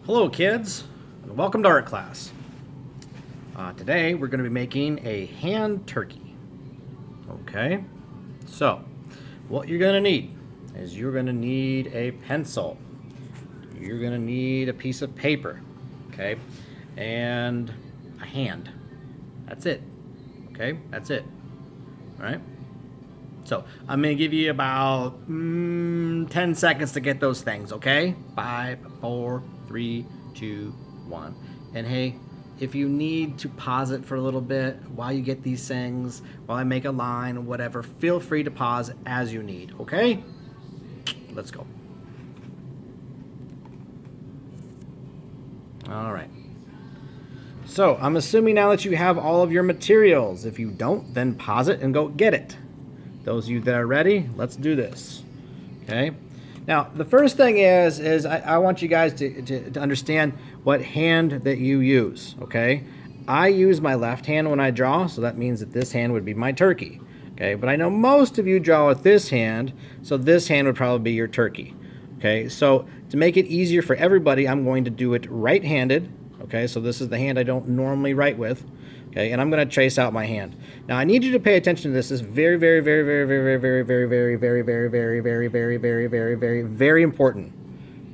Hello kids, and welcome to art class. Today we're going to be making a hand turkey. Okay, so what you're going to need is you're going to need a pencil. You're going to need a piece of paper, okay, and a hand. That's it. Okay, that's it. All right. So I'm going to give you about 10 seconds to get those things, okay? 5, 4, 3, 2, 1. And hey, if you need to pause it for a little bit while you get these things, while I make a line or whatever, feel free to pause as you need, okay? Let's go. All right. So I'm assuming now that you have all of your materials. If you don't, then pause it and go get it. Those of you that are ready, let's do this. Okay. Now, the first thing is I want you guys to understand what hand that you use. Okay. I use my left hand when I draw, so that means that this hand would be my turkey. Okay. But I know most of you draw with this hand, so this hand would probably be your turkey. Okay. So to make it easier for everybody, I'm going to do it right-handed. Okay. So this is the hand I don't normally write with. Okay, and I'm going to trace out my hand. Now I need you to pay attention to this. This is very, very, very, very, very, very, very, very, very, very, very, very, very, very, very, very, very important.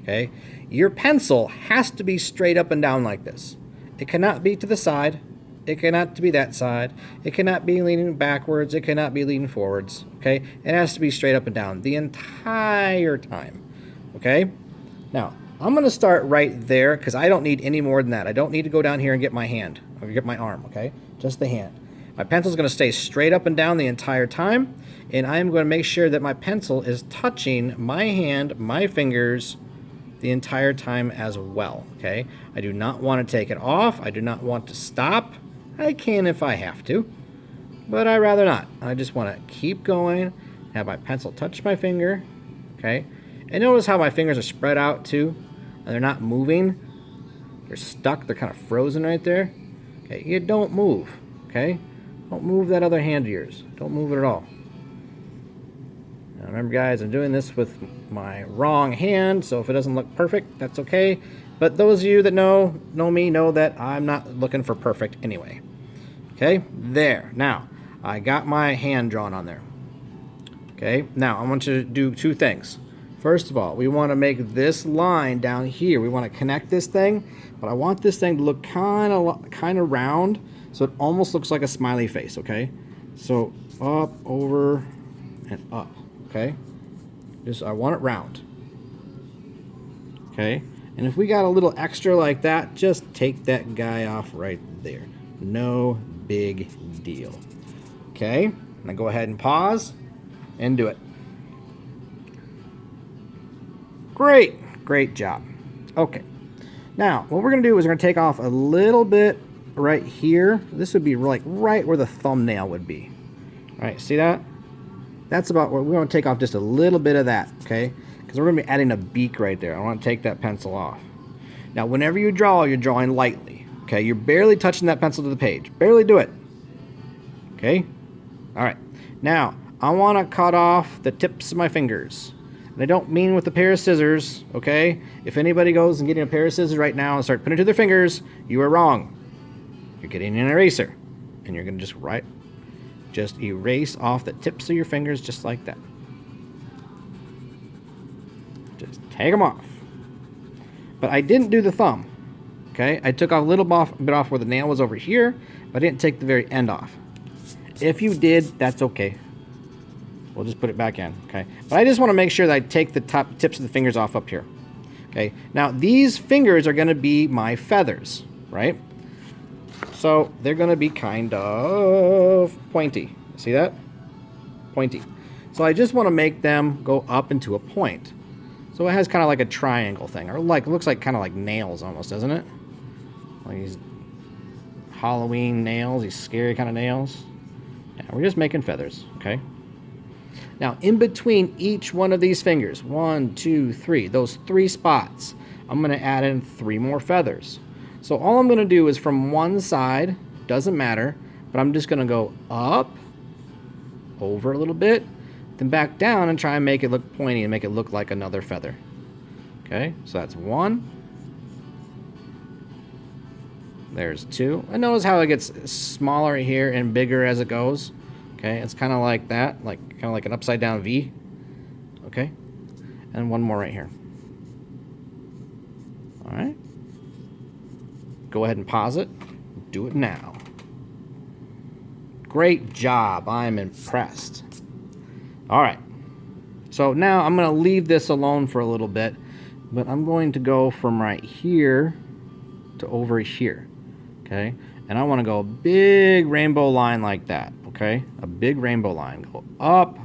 Okay, your pencil has to be straight up and down like this. It cannot be to the side. It cannot be that side. It cannot be leaning backwards. It cannot be leaning forwards. Okay, it has to be straight up and down the entire time. Okay, now I'm going to start right there because I don't need any more than that. I don't need to go down here and get my hand or get my arm, okay? Just the hand. My pencil is going to stay straight up and down the entire time, and I am going to make sure that my pencil is touching my hand, my fingers, the entire time as well, okay? I do not want to take it off. I do not want to stop. I can if I have to, but I'd rather not. I just want to keep going, have my pencil touch my finger, okay? And notice how my fingers are spread out too, and they're not moving. They're stuck. They're kind of frozen right there. Okay, you don't move. Okay, don't move that other hand of yours. Don't move it at all. Now remember, guys, I'm doing this with my wrong hand, so if it doesn't look perfect, that's okay. But those of you that know me know that I'm not looking for perfect anyway. Okay, there. Now I got my hand drawn on there. Okay, now I want you to do two things. First of all, we want to make this line down here. We want to connect this thing, but I want this thing to look kind of round, so it almost looks like a smiley face, okay? So up, over, and up, okay? I want it round, okay? And if we got a little extra like that, just take that guy off right there. No big deal, okay? Now go ahead and pause and do it. Great job. Okay. Now, what we're going to do is we're going to take off a little bit right here. This would be like right where the thumbnail would be. All right, see that? That's about where we're going to take off just a little bit of that, okay? Because we're going to be adding a beak right there. I want to take that pencil off. Now, whenever you draw, you're drawing lightly, okay? You're barely touching that pencil to the page. Barely do it, okay? All right. Now, I want to cut off the tips of my fingers. And I don't mean with a pair of scissors, okay? If anybody goes and getting a pair of scissors right now and start putting it to their fingers, you are wrong. You're getting an eraser. And you're going to just erase off the tips of your fingers just like that. Just take them off. But I didn't do the thumb, okay? I took a little bit off where the nail was over here, but I didn't take the very end off. If you did, that's okay. We'll just put it back in, okay? But I just want to make sure that I take the top tips of the fingers off up here, okay? Now, these fingers are going to be my feathers, right? So they're going to be kind of pointy. See that? Pointy. So I just want to make them go up into a point. So it has kind of like a triangle thing, or like looks like kind of like nails almost, doesn't it? Like these Halloween nails, these scary kind of nails. Yeah, we're just making feathers, okay? Now, in between each one of these fingers, 1, 2, 3, those 3 spots, I'm going to add in 3 more feathers. So all I'm going to do is from one side, doesn't matter, but I'm just going to go up, over a little bit, then back down and try and make it look pointy and make it look like another feather. Okay, so that's 1, There's 2. And notice how it gets smaller here and bigger as it goes. Okay, it's kind of like that, kind of like an upside down V. Okay, and 1 more right here. All right. Go ahead and pause it. Do it now. Great job. I'm impressed. All right. So now I'm going to leave this alone for a little bit, but I'm going to go from right here to over here. Okay? And I want to go a big rainbow line like that. Okay? A big rainbow line. Go up,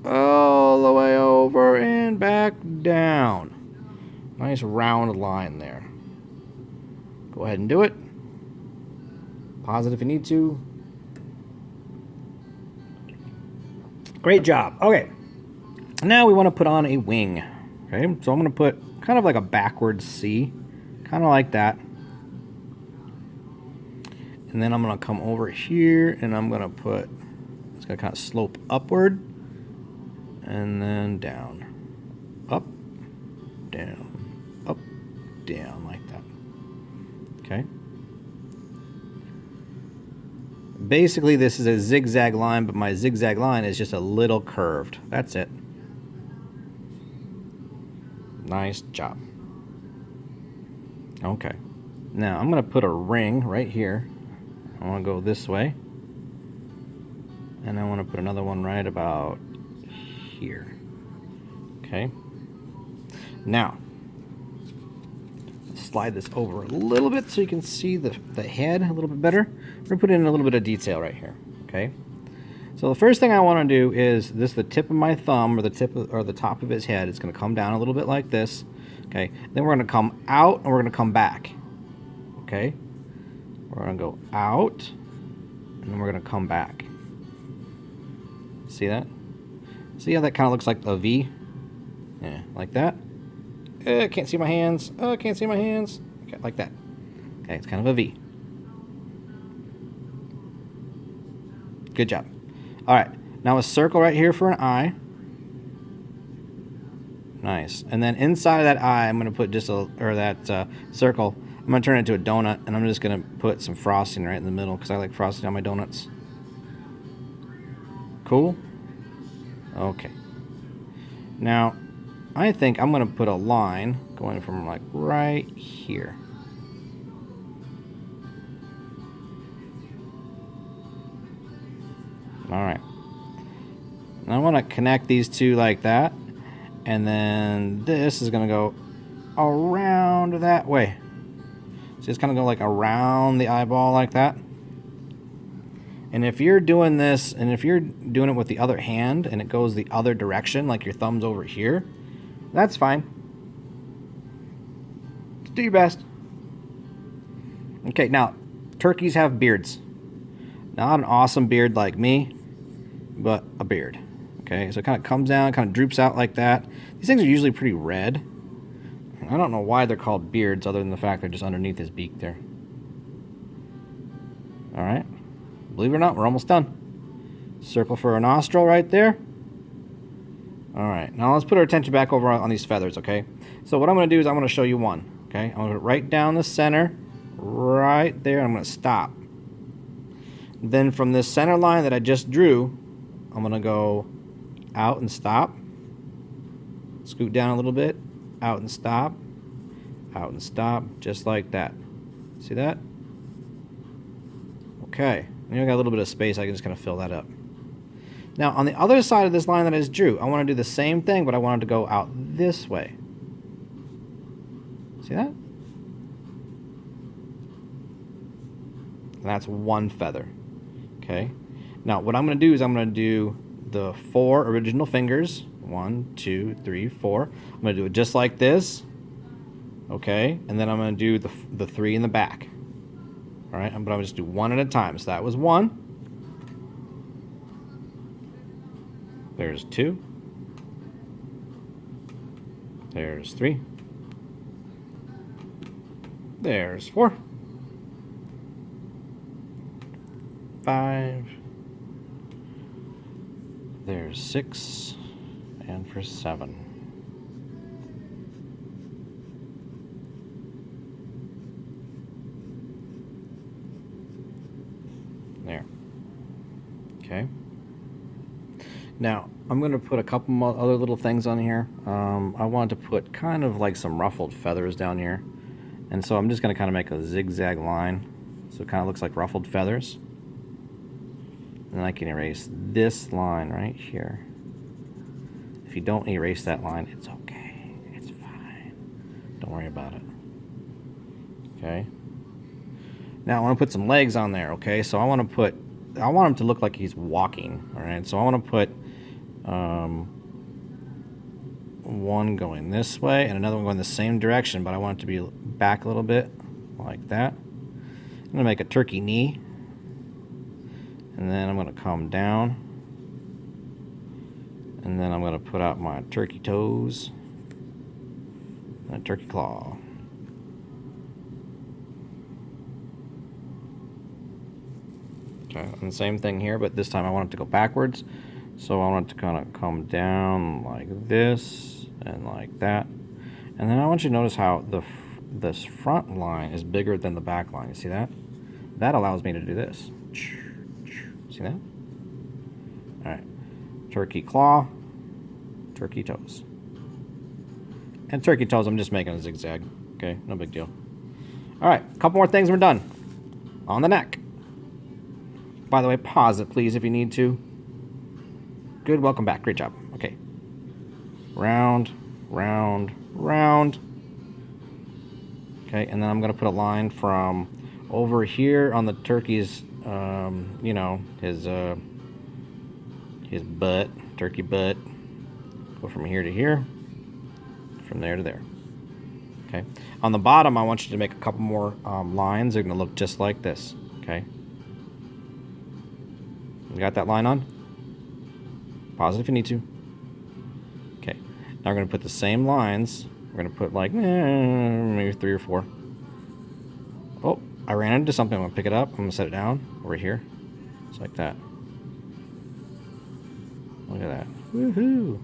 all the way over, and back down. Nice round line there. Go ahead and do it. Pause it if you need to. Great job. Okay. Now we want to put on a wing. Okay, so I'm going to put kind of like a backwards C, kind of like that. And then I'm going to come over here and I'm going to put, it's going to kind of slope upward and then down, up, down like that. Okay. Basically, this is a zigzag line, but my zigzag line is just a little curved. That's it. Nice job. Okay. Now, I'm going to put a ring right here. I want to go this way. And I want to put another one right about here. Okay. Now, slide this over a little bit so you can see the head a little bit better. We're going to put in a little bit of detail right here. Okay. So the first thing I want to do is the tip of my thumb, or the top of his head. It's going to come down a little bit like this. Okay. Then we're going to come out and we're going to come back. Okay. We're going to go out and then we're going to come back. See that? See how that kind of looks like a V? Yeah, like that. Can't see my hands. Can't see my hands. Okay, like that. Okay, it's kind of a V. Good job. All right, now a circle right here for an eye. Nice. And then inside of that eye, I'm going to put just circle. I'm going to turn it into a donut, and I'm just going to put some frosting right in the middle because I like frosting on my donuts. Cool? Okay. Now, I think I'm going to put a line going from like right here. All right. And I want to connect these two like that. And then this is going to go around that way. So it's kind of go like around the eyeball like that. And if you're doing this, and if you're doing it with the other hand and it goes the other direction, like your thumb's over here, that's fine. Just do your best. Okay, now, turkeys have beards. Not an awesome beard like me, but a beard. Okay, so it kind of comes down, kind of droops out like that. These things are usually pretty red. I don't know why they're called beards other than the fact they're just underneath his beak there. All right. Believe it or not, we're almost done. Circle for a nostril right there. All right, now let's put our attention back over on these feathers, okay? So what I'm going to do is I'm going to show you one, okay? I'm going to put it right down the center, right there, and I'm going to stop. Then from this center line that I just drew, I'm going to go out and stop. Scoot down a little bit, out and stop, just like that. See that? Okay, now I got a little bit of space, I can just kind of fill that up. Now, on the other side of this line that I just drew, I want to do the same thing, but I want it to go out this way. See that? And that's one feather. Okay. Now, what I'm going to do is I'm going to do the 4 original fingers. 1, 2, 3, 4. I'm going to do it just like this. Okay. And then I'm going to do the 3 in the back. All right. But I'm going to just do one at a time. So that was 1. There's 2. There's 3. There's 4. 5. There's 6. And for 7. Okay. Now, I'm going to put a couple more other little things on here. I want to put kind of like some ruffled feathers down here. And so I'm just going to kind of make a zigzag line. So it kind of looks like ruffled feathers. And I can erase this line right here. If you don't erase that line, it's okay. It's fine. Don't worry about it. Okay. Now I want to put some legs on there, okay? So I want him to look like he's walking, all right? So I want to put one going this way and another one going the same direction, but I want it to be back a little bit, like that. I'm going to make a turkey knee, and then I'm going to come down, and then I'm going to put out my turkey toes and a turkey claw. Okay, and the same thing here, but this time I want it to go backwards. So I want it to kind of come down like this and like that. And then I want you to notice how this front line is bigger than the back line. You see that? That allows me to do this. See that? All right. Turkey claw, turkey toes. And turkey toes, I'm just making a zigzag. Okay, no big deal. All right, a couple more things, we're done. On the neck. By the way, pause it, please, if you need to. Good, welcome back. Great job. Okay. Round, round, round. Okay, and then I'm going to put a line from over here on the turkey's, you know, his butt, turkey butt. Go from here to here, from there to there. Okay. On the bottom, I want you to make a couple more lines. They're going to look just like this. Okay. You got that line on? Pause it if you need to. Okay. Now we're going to put the same lines. We're going to put like maybe 3 or 4. Oh, I ran into something. I'm going to pick it up. I'm going to set it down over here. Just like that. Look at that. Woohoo.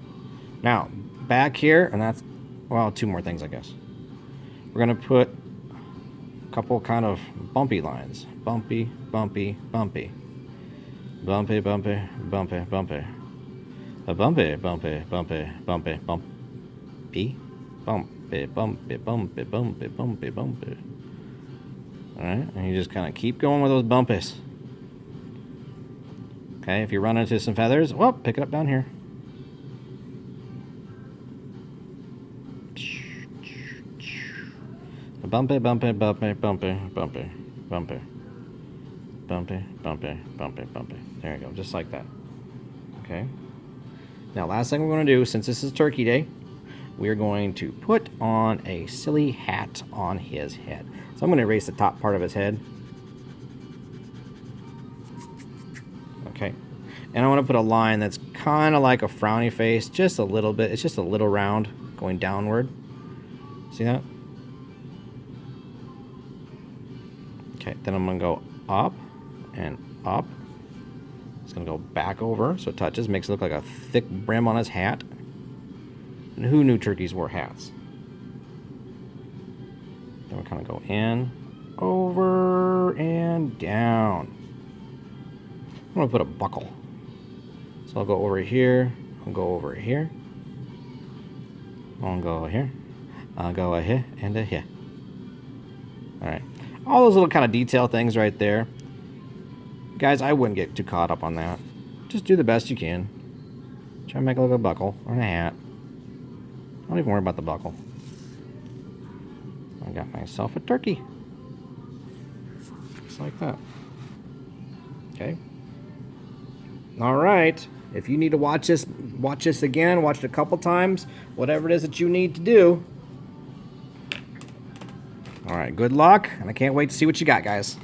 Now, back here, and that's, well, 2 more things, I guess. We're going to put a couple kind of bumpy lines. Bumpy, bumpy, bumpy. Bumpy, bumpy, bumpy, bumpy. A bumpy, bumpy, bumpy, bumpy, bumpy. Bumpy, bumpy, bumpy, bumpy, bumpy, bumpy. Alright, and you just kind of keep going with those bumpies. Okay, if you run into some feathers, well, pick it up down here. Bumpy, bumpy, bumpy, bumpy, bumpy, bumpy. Bumpy, bumpy, bumpy, bumpy. There you go, just like that. Okay. Now, last thing we're going to do, since this is Turkey Day, we're going to put on a silly hat on his head. So I'm going to erase the top part of his head. Okay. And I want to put a line that's kind of like a frowny face, just a little bit. It's just a little round going downward. See that? Okay, then I'm going to go up and up. It's going to go back over so it touches, makes it look like a thick brim on his hat. And who knew turkeys wore hats? Then we'll kind of go in, over, and down. I'm going to put a buckle. So I'll go over here, I'll go over here. I'll go here, I'll go here, and here. Alright. All those little kind of detail things right there. Guys, I wouldn't get too caught up on that. Just do the best you can. Try to make it look like a buckle or a hat. Don't even worry about the buckle. I got myself a turkey. Just like that. Okay. All right. If you need to watch this again, watch it a couple times, whatever it is that you need to do. All right, good luck, and I can't wait to see what you got, guys.